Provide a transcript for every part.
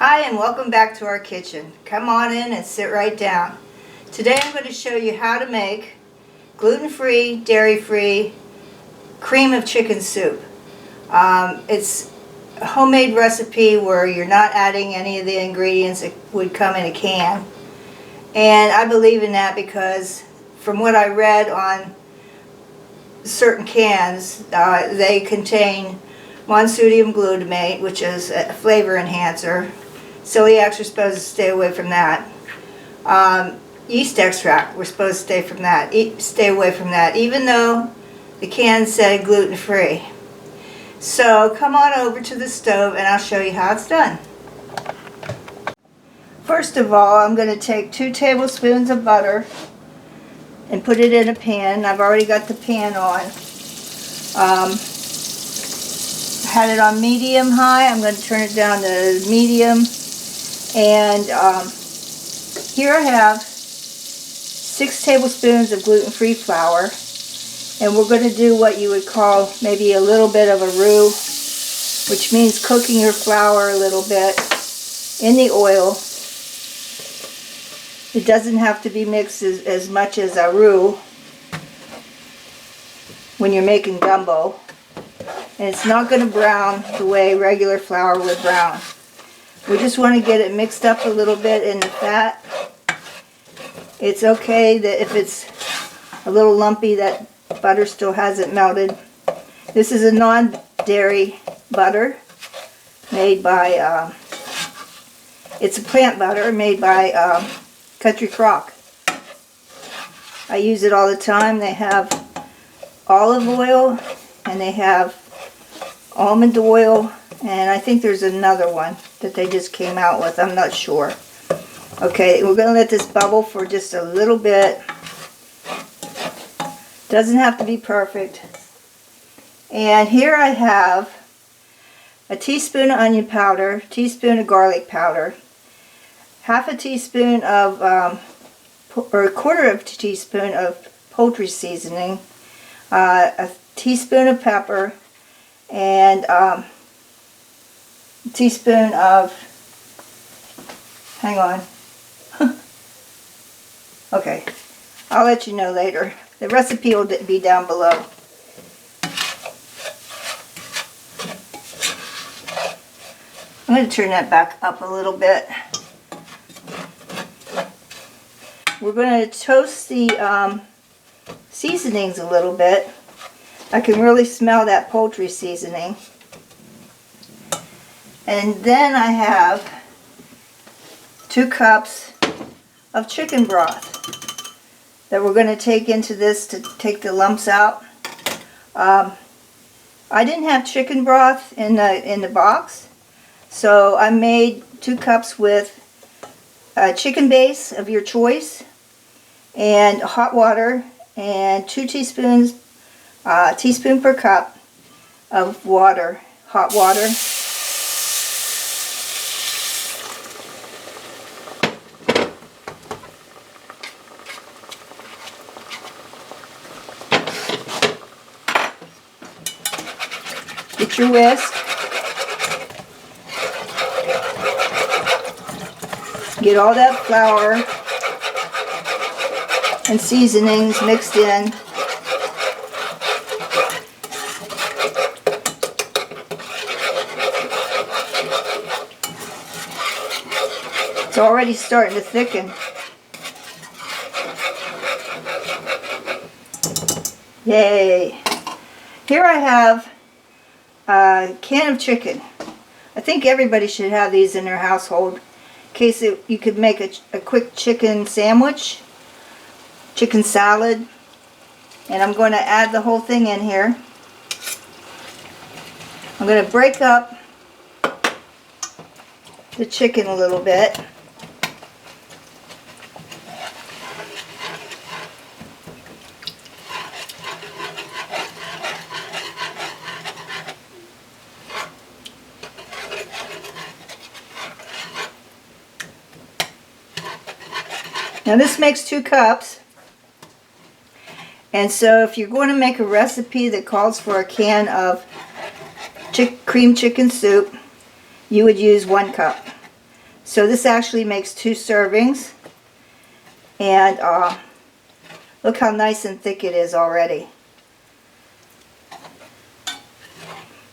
Hi and welcome back to our kitchen. Come on in and sit right down. Today I'm going to show you how to make gluten-free, dairy-free cream of chicken soup. It's a homemade recipe where you're not adding any of the ingredients that would come in a can. And I believe in that because from what I read on certain cans, they contain monosodium glutamate, which is a flavor enhancer. Celiacs are supposed to stay away from that. Yeast extract, we're supposed to stay away from that, even though the can said gluten-free. So come on over to the stove and I'll show you how it's done. First of all, I'm going to take 2 tablespoons of butter and put it in a pan. I've already got the pan on. Had it on medium high. I'm going to turn it down to medium. And here I have 6 tablespoons of gluten-free flour. And we're going to do what you would call maybe a little bit of a roux, which means cooking your flour a little bit in the oil. It doesn't have to be mixed as much as a roux when you're making gumbo. And it's not going to brown the way regular flour would brown. We just want to get it mixed up a little bit in the fat. It's okay that if it's a little lumpy, that butter still hasn't melted. This is a non-dairy butter made by, it's a plant butter made by Country Crock. I use it all the time. They have olive oil and they have almond oil, and I think there's another one that they just came out with. I'm not sure. Okay, we're going to let this bubble for just a little bit. Doesn't have to be perfect. And here I have a teaspoon of onion powder, teaspoon of garlic powder, half a teaspoon of, or a quarter of a teaspoon of poultry seasoning, a teaspoon of pepper, and a teaspoon of, hang on, okay, I'll let you know later. The recipe will be down below. I'm going to turn that back up a little bit. We're going to toast the seasonings a little bit. I can really smell that poultry seasoning. And then I have 2 cups of chicken broth that we're going to take into this to take the lumps out. I didn't have chicken broth in the box, so I made 2 cups with chicken base of your choice and hot water and 2 teaspoons, teaspoon per cup of water, hot water. Get your whisk. Get all that flour and seasonings mixed in. It's already starting to thicken. Yay! Here I have a can of chicken. I think everybody should have these in their household in case you could make a quick chicken sandwich, chicken salad. And I'm going to add the whole thing in here. I'm going to break up the chicken a little bit. Now this makes 2 cups, and so if you're going to make a recipe that calls for a can of cream chicken soup, you would use 1 cup. So this actually makes 2 servings. And look how nice and thick it is already.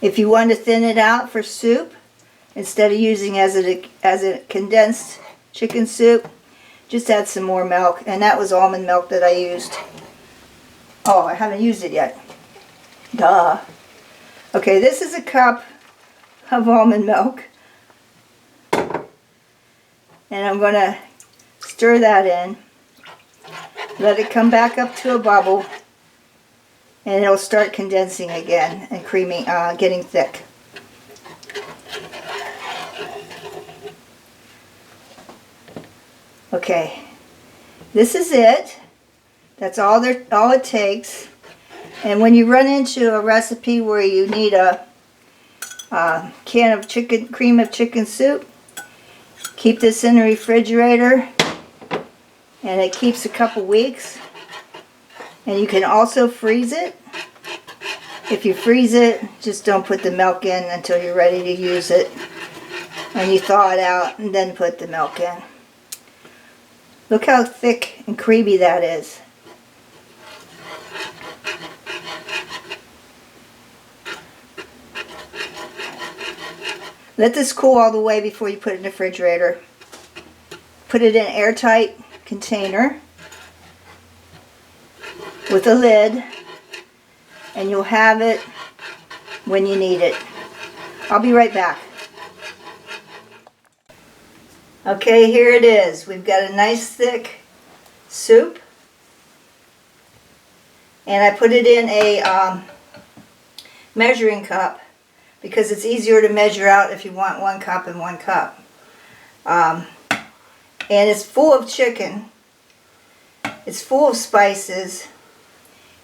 If you want to thin it out for soup, instead of using as a condensed chicken soup, just add some more milk. And that was almond milk that I used. Oh, I haven't used it yet. Duh. Okay, this is a cup of almond milk. And I'm going to stir that in. Let it come back up to a bubble. And it'll start condensing again and creaming, getting thick. Okay, this is it. That's all it takes. And when you run into a recipe where you need a can of cream of chicken soup, keep this in the refrigerator, and it keeps a couple weeks. And you can also freeze it. If you freeze it, just don't put the milk in until you're ready to use it. And you thaw it out and then put the milk in. Look how thick and creamy that is. Let this cool all the way before you put it in the refrigerator. Put it in an airtight container with a lid, and you'll have it when you need it. I'll be right back. Okay, here it is. We've got a nice thick soup, and I put it in a measuring cup because it's easier to measure out if you want 1 cup and 1 cup. And it's full of chicken. It's full of spices.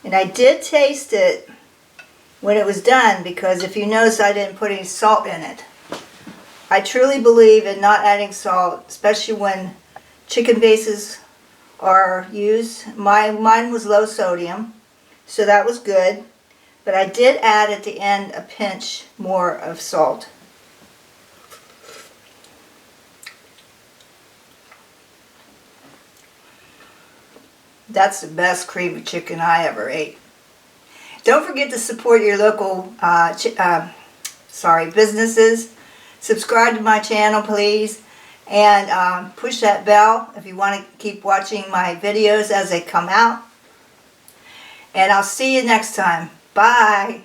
And I did taste it when it was done, because if you notice, I didn't put any salt in it. I truly believe in not adding salt, especially when chicken bases are used. Mine was low sodium, so that was good. But I did add at the end a pinch more of salt. That's the best cream of chicken I ever ate. Don't forget to support your local businesses. Subscribe to my channel, please. And push that bell if you want to keep watching my videos as they come out. And I'll see you next time. Bye.